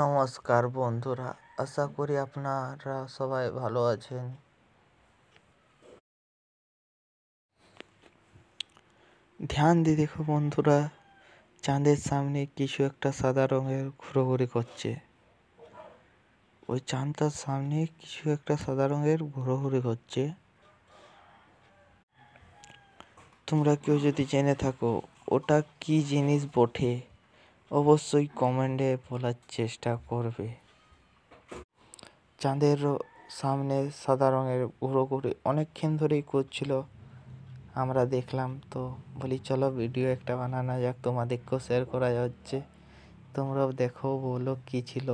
নমস্কার বন্ধুরা, আশা করি আপনারা সবাই ভালো আছেন। ধ্যান দিয়ে দেখো বন্ধুরা, চাঁদের সামনে কিছু একটা সাদা রঙের ঘোরাঘুরি করছে। ওই চাঁদটার সামনে কিছু একটা সাদা রঙের ঘোরাঘুরি করছে। তোমরা কেউ যদি জেনে থাকো ওটা কি জিনিস বটে, অবশ্যই কমেন্টে বলার চেষ্টা করবে। চাঁদের সামনে সাদা রঙের ঘোরাঘুরি অনেকক্ষণ ধরেই করছিল, আমরা দেখলাম। তো বলি চলো ভিডিও একটা বানানো যাক, তোমাদেরকেও শেয়ার করা যাচ্ছে, তোমরাও দেখো, বলো কি ছিল।